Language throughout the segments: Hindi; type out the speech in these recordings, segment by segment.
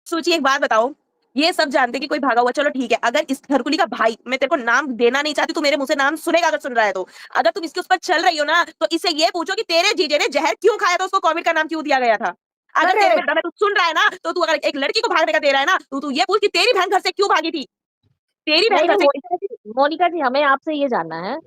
सोचिए एक बात बताओ, ये सब जानते कि कोई भागा हुआ चलो ठीक है, अगर इस घरकुली का भाई मैं तेरे को नाम देना नहीं चाहती, तू मेरे मुँह से नाम सुनेगा अगर सुन रहा है तो। अगर तुम इसके उस पर चल रही हो ना, तो इससे ये पूछो कि तेरे जीजे ने ज़हर क्यों खाया था, उसको कोविड का नाम क्यों दिया गया था? अगर तेरे में करेक्ट। दम है, तू सुन रहा है ना, तो तू अगर एक लड़की को भागने का दे रहा है ना, तो तू ये पूछ कि तेरी बहन घर से क्यों भागी थी? तेरी बहन नहीं घर नहीं से मोनिका जी हमें आपसे ये जानना है,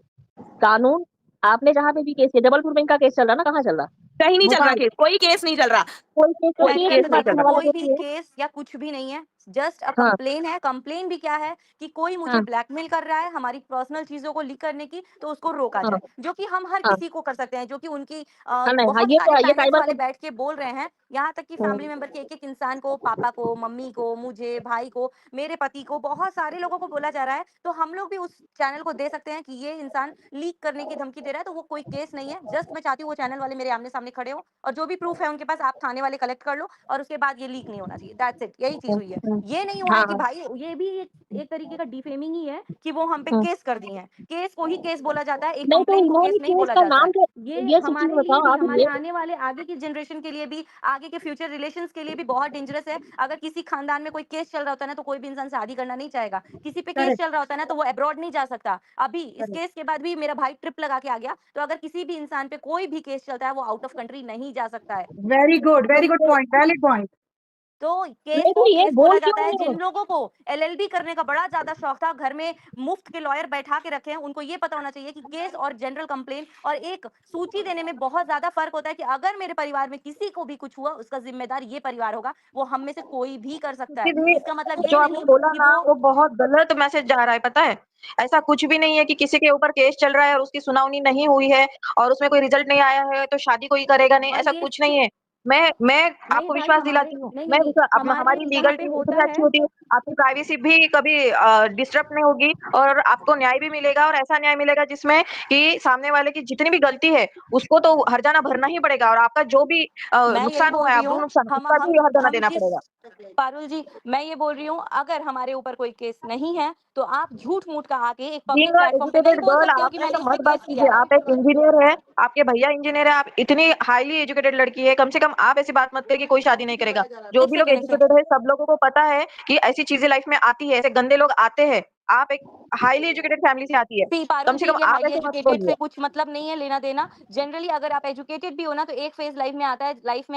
कानून आपने जहाँ पे भी केस किया, जबलपुर में इनका केस चल रहा ना, कहाँ चल रहा? कहीं नहीं चल रहा भोपाल। केस, कोई केस नहीं चल रहा, कोई केस कोई नहीं है, केस सिर्फ नहीं आपके चल एग्जैक्टली, रहा। हवाले कोई से भी है। केस या कुछ भी नहीं है, जस्ट अ हाँ कंप्लेन है। कंप्लेन भी क्या है कि कोई मुझे हाँ ब्लैकमेल कर रहा है हमारी पर्सनल चीजों को लीक करने की, तो उसको रोका हाँ जाए, जो कि हम हर हाँ किसी को कर सकते हैं, जो कि उनकी हाँ नहीं हाँ बहुत ये सारे तो है, ये पैनल्स साइबर वाले को। बैठ के बोल रहे हैं। यहाँ तक कि फैमिली मेंबर के एक एक इंसान को, पापा को, मम्मी को, मुझे, भाई को, मेरे पति को, बहुत सारे लोगों को बोला जा रहा है। तो हम लोग भी उस चैनल को दे सकते हैं कि ये इंसान लीक करने की धमकी दे रहा है, तो वो कोई केस नहीं है। जस्ट मैं चाहती हूँ वो चैनल वाले मेरे आमने सामने खड़े हो, और जो भी प्रूफ है उनके पास आप थाने वाले कलेक्ट कर लो, और उसके बाद ये लीक नहीं होना चाहिए। दैट्स इट, यही चीज हुई है। ये नहीं हुआ है हाँ कि हाँ भाई, ये भी एक तरीके का डिफेमिंग ही है कि वो हम पे हाँ। केस कर दिए हैं। केस को ही केस बोला जाता है, एक नहीं तो कंप्लेन को केस इन्होंने नहीं केस बोला का जाता नाम है। क्या? ये ये सब चीजें हमारे लिए बताओ भी, आप हमारे ये। आने वाले आगे की जनरेशन के लिए भी, आगे के फ्यूचर रिलेशंस के लिए भी बहुत डेंजरस है। अगर किसी खानदान में कोई केस चल रहा होता है ना, तो कोई भी इंसान शादी करना नहीं चाहेगा। किसी पे केस करेक्ट चल रहा होता है ना, तो वो अब्रॉड नहीं जा सकता। अभी इस करेक्ट। केस के बाद भी मेरा भाई ट्रिप लगा के आ गया, तो अगर किसी भी इंसान पे कोई भी केस चलता है, वो आउट ऑफ कंट्री नहीं जा सकता है। तो तो ये केस नहीं को तो ये केस बोला बोल जाता क्यों है। रहे हो? जिन लोगों को एलएलबी करने का बड़ा ज्यादा शौक था, घर में मुफ्त के लॉयर बैठा के रखे हैं, उनको ये पता होना चाहिए कि केस और जनरल कंप्लेन और एक सूची देने में बहुत ज्यादा फर्क होता है। कि अगर मेरे परिवार में किसी को भी कुछ हुआ, उसका जिम्मेदार ये परिवार होगा, वो हम में से कोई भी कर सकता किसी है। भी इसका मतलब जो ये आपने नहीं बोला कि ना वो वो बहुत गलत मैसेज जा रहा है, पता है? ऐसा कुछ भी नहीं है कि किसी के ऊपर केस चल रहा है और उसकी सुनवाई नहीं हुई है और उसमें कोई रिजल्ट नहीं आया है तो शादी कोई करेगा नहीं, और ऐसा ये कुछ नहीं है। मैं नहीं आपको भाई, विश्वास हमारे दिलाती हूँ। नहीं मैं नहीं नहीं, अपना हमारे हमारी यहाँ लीगल पे टीम होता इतनी अच्छी है। होती है, आपकी प्राइवेसी भी कभी डिस्टर्ब नहीं होगी और आपको न्याय भी मिलेगा और ऐसा न्याय मिलेगा जिसमें कि सामने वाले की जितनी भी गलती है, उसको तो हर्जाना भरना ही पड़ेगा और आपका जो भी मैं यही नुकसान बोल हुआ है, रही अब्रू हूँ, नुकसान, उसका भी हर्जाना हम देना किस पड़ेगा। पारुल जी, मैं ये बोल रही हूँ, अगर हमारे ऊपर कोई केस नहीं है, तो आप झूठ मूठ का आके एक बीइंग पब्लिक अ प्लेटफॉर्म पे नहीं एजुकेटेड बोल गर्ल, सकते हो आप कि ऐसा मैंने इस पे मत बात केस किया कीजिए। है। आप एक इंजीनियर है, आपके भैया इंजीनियर है, आप इतनी हाईली एजुकेटेड लड़की है, कम से कम आप ऐसी बात मत करिए कि कोई शादी नहीं करेगा। जो एक भी लोग सेकंड, एक सेकंड। एजुकेटेड है, सब लोगों को पता है कि ऐसी चीजें लाइफ में आती है, ऐसे गंदे लोग आते हैं। आप एक हाईली एजुकेटेड फैमिली से आती है, सी कम पारुल से जी, कम ये आप हाईली ऐसे मत एजुकेटेड बोलिए। से कुछ मतलब नहीं है, लेना देना। जनरली अगर आप एजुकेटेड भी हो ना, तो एक फेज लाइफ में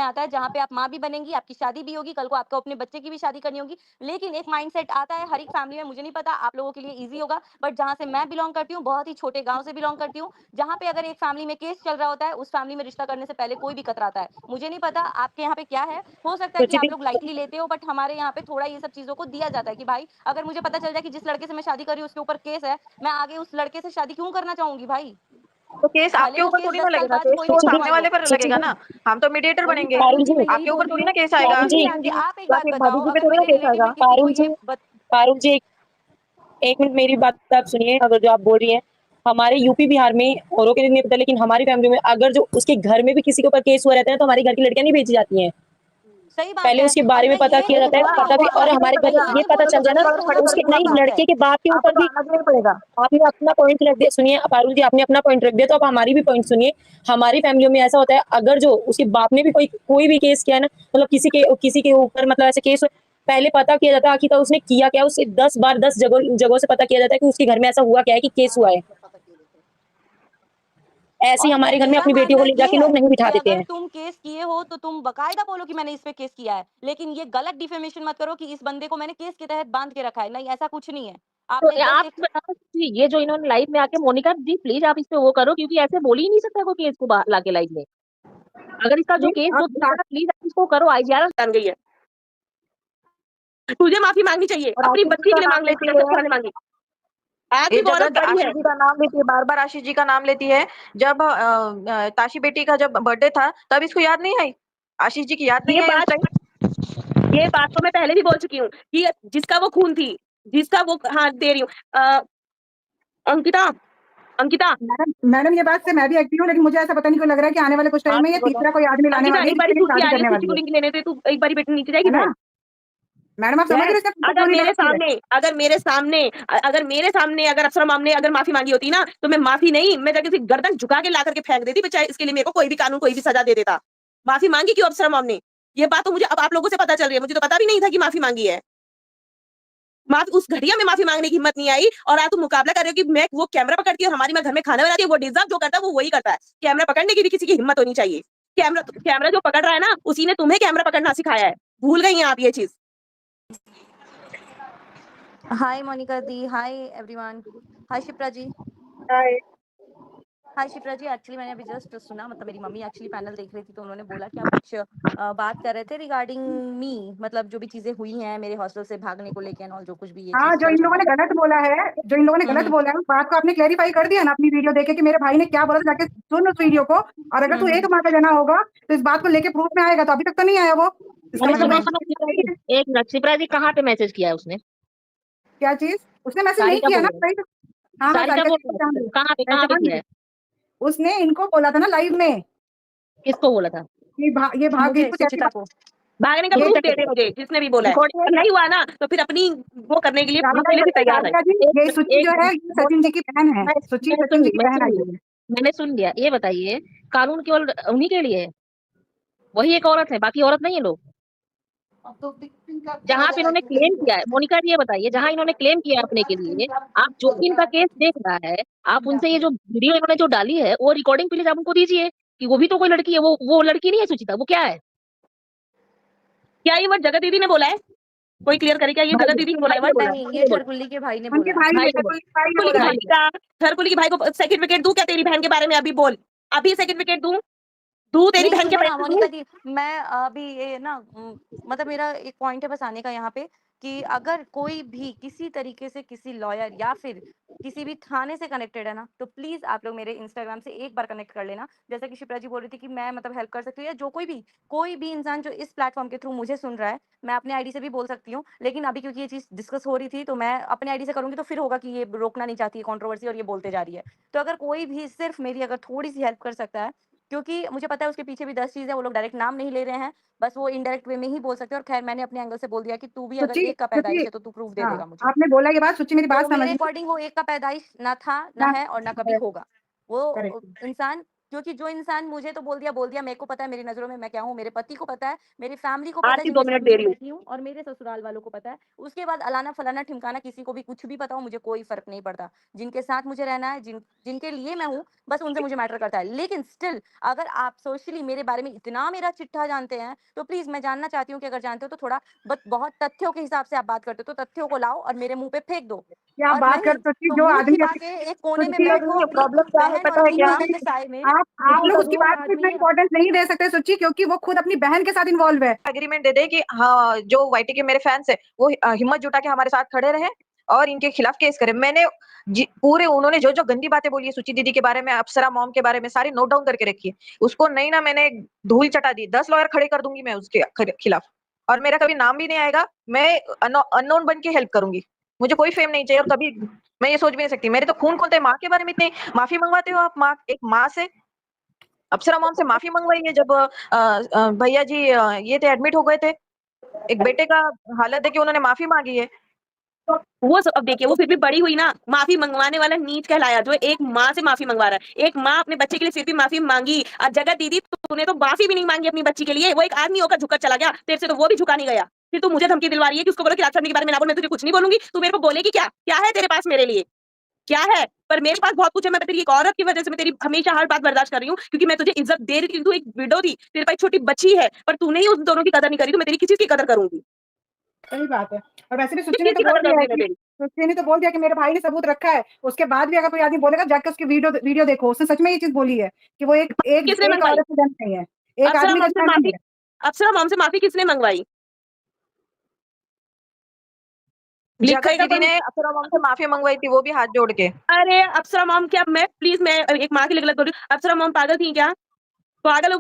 आता है जहाँ पे आप माँ भी बनेंगी, आपकी शादी भी होगी, कल को आपको अपने बच्चे की भी शादी करनी होगी। लेकिन एक माइंडसेट आता है हर एक फैमिली में, मुझे नहीं पता आप लोगों के लिए ईजी होगा, बट जहाँ से मैं बिलोंग करती हूँ, बहुत ही छोटे गाँव से बिलोंग करती हूँ, जहाँ पे अगर एक फैमिली में केस चल रहा होता है, उस फैमिली में रिश्ता करने से पहले कोई भी कतराता है। मुझे नहीं पता आपके यहाँ पे क्या है, हो सकता है कि आप लोग लाइटली लेते हो, बट हमारे यहाँ पे थोड़ा ये सब चीजों को दिया जाता है कि भाई, अगर मुझे पता चल जाए कि जिस लड़के से मैं शादी कर रही हूँ उसके ऊपर केस है, मैं आगे उस लड़के से शादी क्यों करना चाहूंगी भाई? तो केस भले आपके वो ऊपर केस थोड़ी ना 10 साल लगेगा, बाद केस कोई भी तो सामने करवा वाले दे। पर लगेगा ना। हम तो मीडिएटर वही बनेंगे। पारुल जी, मैं यही आपके ऊपर बोल रही थोड़ी ना हूँ। केस आएगा। पारुल जरूरी जी क्या कि आप एक या बात फिर भाभी बताओ, जी पे अगर थोड़ी ना मेरे केस रिलेटिव आएगा। में किसी को ये पारुल जी एक मिनट मेरी बात आप सुनिए। अगर जो आप बोल रही हैं, हमारे यूपी बिहार में औरों के लिए नहीं पता, लेकिन हमारी फैमिली में अगर जो उसके घर में भी किसी के ऊपर केस हुआ रहता है, तो हमारे घर की लड़कियां नहीं भेजी जाती हैं। सही बात पहले है। उसके और बारे में मैं पता ये किया नहीं जाता है, बोल रही पता हूँ, भी, आपको और आना भी हमारे नहीं घर मैं पड़ेगा। ये ये नहीं पता बोल आपको रही चल हूँ तो कि जाए घर ना, केस द्वार होना खड़ा उसके करके दूर की नहीं आपको बात है। लड़के के बाप के आपको ऊपर तो भी। आना भी नहीं पड़ेगा। आपने अपना पॉइंट रख दिया, सुनिए पारुल जी, आपने अपना पॉइंट रख दिया, तो आप हमारी भी पॉइंट सुनिए। हमारी फैमिलियों में ऐसा होता है, अगर जो उसके बाप ने भी कोई भी केस किया है ना, मतलब किसी के ऊपर मतलब ऐसे केस, पहले पता किया जाता है आखिर उसने किया क्या, उससे 10 बार 10 जगहों से पता किया जाता है कि उसके घर में ऐसा हुआ क्या है कि केस हुआ है। ऐसे ही और हमारे घर में मेरा अपनी बेटियों मानना को ले ये जाके लोग है नहीं बिठा कि देते अगर हैं। तुम केस किए हो, तो तुम बकायदा बोलो कि मैंने इस पे केस किया है। लेकिन ये गलत डिफेमेशन मत करो कि इस बंदे को मैंने केस के तहत बांध के रखा है। नहीं, ऐसा कुछ नहीं है। तो आपने जस्ट आप एक बताओ कि ये जो इन्होंने लाइव में आके, मोनिका जी प्लीज आप इस पे वो करो, क्योंकि ऐसे बोल ही नहीं सकता कोई केस को लाके लाइव में। अगर इसका जो केस जो था, प्लीज आप इसको करो, IGR जान गई है। तुझे माफी मांगनी चाहिए, और अपनी आशीष जी बच्ची का के लिए नाम मांग लेती लेती है, जैसे है, पुराने मांगी। आज भी ये वो औरत जगह खड़ी आशीष है। जी का नाम लेती है, बार-बार आशीष जी का नाम लेती है। जब ताशी बेटी का जब बर्थडे था, तब इसको याद नहीं आई? आशीष जी की याद नहीं ये आई उस बात टाइम? ये बात तो मैं पहले भी बोल चुकी हूँ कि जिसका वो खून थी, जिसका वो हाँ दे रही हूँ अंकिता अंकिता मैडम मैडम ये बात से मैं भी एग्री हूँ, लेकिन मुझे ऐसा पता नहीं क्यों लग रहा है कि आने वाले कुछ टाइम में ये तीसरा कोई आदमी लाने अंकिता वाली है एक बारी जिसके लिए तू भी शादी आ रही है करने खुशी वाली को है लिंक लेने, तो तू एक बारी बेटी नीचे जाएगी ना। बहन। मैडम आप समझ रहे हो इसका अगर पूरी मेरे बात की है। सामने अगर अप्सरा मैम ने अगर माफी मांगी होती ना, तो मैं माफी नहीं, मैं जाके उसकी गर्दन झुका के ला करके फेंक देती, चाहे इसके लिए मेरे को कोई भी कानून कोई भी सजा दे देता। माफी मांगी क्यों अप्सरा मैम ने? ये बात तो मुझे अब आप लोगों से पता चल रही है, मुझे तो पता भी नहीं था कि माफी मांगी है। माफी उस घड़िया में माफी मांगने की हिम्मत नहीं आई, और आप तुम मुकाबला कर रहे हो कि मैं वो कैमरा पकड़ती है और हमारी माँ घर में खाना बनाती है। वो डिजर्व जो करता है वो वही करता है। कैमरा पकड़ने की भी किसी की हिम्मत होनी चाहिए। कैमरा जो पकड़ रहा है ना, उसी ने तुम्हें कैमरा पकड़ना सिखाया है। भूल गई हैं आप ये चीज। हाय मोनिका दी, हाय एवरीवन, हाय शिप्रा जी। हाय शिप्रा जी, एक्चुअली मैंने अभी जस्ट सुना, मतलब मेरी मम्मी एक्चुअली पैनल देख रही थी तो उन्होंने बोला कि आप कुछ बात कर रहे थे रिगार्डिंग मी, मतलब जो भी चीजें हुई हैं मेरे हॉस्टल से भागने को लेके और जो कुछ भी ये हाँ, चीज जो इन चल लोगों रही ने है। गलत बोला है, जो इन लोगों ने गलत बोला है, उस बात को आपने क्लेरिफाई कर दिया ना अपनी वीडियो देखे कि मेरे भाई ने क्या बोला था, जाके सुन उस वीडियो को। और अगर तू एक माँ का जना होगा तो इस बात को लेके प्रूफ में आएगा, तो अभी तक तो नहीं आया वो। इसका मैंने मतलब सुना वो सुना एक मिनट, शिप्रा जी कहाँ पे मैसेज किया है उसने? क्या चीज उसने मैसेज नहीं सारिका किया बोल ना, रहे सही। हाँ हाँ, सारिका सारिका बोल जी रहे पहचान ली, कहाँ पे पहचान किया ली। है? उसने इनको बोला था ना लाइव में किसको बोला था? ये भाग गई, मुझे कुछ ऐसी सुचिता बात। को। भागने का ये प्रूफ दे दे मुझे, जिसने भी बोला है। रिकॉर्डिंग और नहीं हुआ ना तो फिर अपनी वो करने के लिए राधिका पहले से तैयार है। राधिका जी, ये सुची जो है, ये सचिन जी की बहन है। सुची सचिन जी की मैं बहन सुन आई लिया, है। मैंने सुन लिया। ये बताइए, कानून केवल उन्हीं के लिए है? वही एक औरत है, बाकी औरत नहीं है लोग? जहाँ पे इन्होंने क्लेम किया है, मोनिका जी ये बताइए, जहाँ इन्होंने क्लेम किया है अपने के लिए, आप जो भी इनका केस देख रहा है, आप उनसे ये जो वीडियो इन्होंने जो डाली है वो रिकॉर्डिंग प्लीज आप उनको दीजिए कि वो भी तो कोई लड़की है। वो लड़की नहीं है सुचिता, वो क्या है? क्या ये वर्ड जगत दीदी ने बोला है? कोई क्लियर करे क्या ये जगत दीदी ने बोला है वर्ड? नहीं, ये ठरकुल्ली के भाई ने उनके बोला है। भाई भाई ने, ने बोला, भाई ने थरकुली बोला है। भाई का, थरकुली की भाई को सर्टिफिकेट दूं क्या तेरी बहन के बारे में? अभी बोल, अभी सर्टिफिकेट दूं तेरी नहीं बहन के सुनो बारे ना में मोनिका दूं? जी, मैं अभी ये ना मतलब मेरा एक पॉइंट है बस आने का यहाँ पे कि अगर कोई भी किसी तरीके से किसी लॉयर या फिर किसी भी थाने से कनेक्टेड है ना, तो प्लीज आप लोग मेरे इंस्टाग्राम से एक बार कनेक्ट कर लेना। जैसा कि शिप्रा जी बोल रही थी कि मैं मतलब हेल्प कर सकती हूँ, या जो कोई भी इंसान जो इस प्लेटफॉर्म के थ्रू मुझे सुन रहा है, मैं अपने आईडी से भी बोल सकती हूँ। लेकिन अभी क्योंकि ये चीज डिस्कस हो रही थी तो मैं अपने आईडी से करूंगी, तो फिर होगा कि ये रोकना नहीं चाहती है कंट्रोवर्सी और ये बोलते जा रही है। तो अगर कोई भी सिर्फ मेरी अगर थोड़ी सी हेल्प कर सकता है, क्योंकि मुझे पता है उसके पीछे भी 10 चीज़ है, वो लोग डायरेक्ट नाम नहीं ले रहे हैं, बस वो इनडायरेक्ट वे में ही बोल सकते हैं। और खैर मैंने अपने एंगल से बोल दिया कि तू भी अगर सुची एक का सुची, पैदाइश है तो तू प्रूफ दे हाँ, देगा मुझे। आपने बोला ये बात, सुची मेरी बात तो मेरे समझना अकॉर्डिंग वो एक का पैदाइश ना था, ना ना। है और ना कभी होगा। वो करेक्ट। इंसान, क्योंकि जो इंसान मुझे तो बोल दिया, मेरे को पता है मेरी नज़रों में मैं क्या हूँ, मेरे पति को पता है, मेरी फैमिली को पता है आरती 2 जिनके मिनट साथ दे मैं रही हूँ। बैठी हूँ, और मेरे ससुराल वालों को पता है। उसके बाद अलाना फलाना ठिमकाना किसी को भी कुछ भी पता हो, मुझे कोई फ़र्क नहीं पड़ता। जिनके साथ मुझे रहना है, जिनके लिए मैं हूँ, बस उनसे मुझे मैटर करता है। लेकिन स्टिल अगर आप सोशली मेरे बारे में इतना मेरा चिट्ठा जानते हैं, तो प्लीज़ मैं जानना चाहती हूँ कि अगर जानते हो तो थोड़ा बहुत तथ्यों के हिसाब से आप बात करते हो, तो तथ्यों को लाओ और मेरे मुँह पे फेंक दो। क्या और बात कर, नहीं सुची तो जो मुँह आदमी छिपा अपनी, के एक कोने में सुची बैठो अपनी प्रॉब्लम क्या है बहन और पता है अपनी क्या? माँ के साए में। आप कि लोग वो उसकी वो बात को इतना आदमी है। इम्पोर्टेंस नहीं दे सकते सुची, क्योंकि वो खुद अपनी बहन के साथ इन्वॉल्व है। एग्रीमेंट दे दे कि हाँ, जो वाईटी के मेरे फैंस है वो हिम्मत जुटा के हमारे साथ खड़े रहे और इनके खिलाफ केस करे। मैंने पूरे उन्होंने जो जो गंदी बातें बोली है सुची दीदी के बारे में, अप्सरा मॉम के बारे में, सारी नोट डाउन करके रखी है। उसको नहीं ना मैंने धूल चटा दी, 10 लॉयर खड़े कर दूंगी मैं उसके खिलाफ, और मेरा कभी नाम भी नहीं आएगा। मैं अननोन बन के हेल्प करूंगी, मुझे कोई फेम नहीं चाहिए। और कभी मैं ये सोच भी नहीं सकती, मेरे तो खून खोलते माँ के बारे में इतनी माफी मंगवाते हो आप। माँ, एक माँ से, अप्सरा मॉम से माफी मंगवाई है जब भैया जी ये थे, एडमिट हो गए थे। एक बेटे का हालत देख के उन्होंने माफी मांगी है। वो अब देखिए, वो फिर भी बड़ी हुई ना, माफी मंगवाने वाला नीच कहलाया जो एक माँ से माफी मंगवा रहा है। एक माँ अपने बच्चे के लिए फिर भी माफी मांगी। और जगत दीदी तूने तो माफी भी नहीं मांगी अपनी बच्ची के लिए, वो एक आदमी होकर झुककर चला गया, तेरे से तो वो भी झुका नहीं गया। फिर तू मुझे धमकी दिलवा रही है कि उसको बोलो कि राज के बारे में ना बोल, मैं तुझे कुछ नहीं बोलूंगी। तू मेरे को बोलेगी क्या? क्या है तेरे पास मेरे लिए? क्या है? पर मेरे पास बहुत कुछ है। मैं तेरी एक औरत की वजह से मैं तेरी हमेशा हर बात बर्दाश्त कर रही हूँ, क्योंकि मैं तुझे इज्जत दे रही थी। तू एक विडो थी, तेरे पास एक छोटी बच्ची है, पर तूने ही उस दोनों की कदर नहीं करी। तो मैं तेरी किसी की कदर करूंगी? सही बात है। और वैसे भी किस सुची ने चीज तो की बोल कदर दिया है करूंगी मैं कि, तेरी? सुची ने तो बोल दिया कि मेरे भाई ने सबूत रखा है। उसके बाद भी अगर कोई आदमी बोलेगा जाके उसकी वीडियो देखो, उसने सच में ये चीज बोली है कि वो एक एक किसने एक मंगवाई? औरत से जन्म नहीं है, एक अप्सरा आदमी का मॉम से जन्म नहीं माफी, है। अप्सरा मॉम से माफी किसने मंगवाई? जगत लिखेगा दीदी कौन? ने अप्सरा मॉम से माफी मंगवाई थी, वो भी हाथ जोड़ के। अरे अप्सरा मॉम, क्या मैं प्लीज, मैं एक माँ के लिए गलत बोल रही हूँ? अप्सरा मॉम पागल थी क्या? पागल हो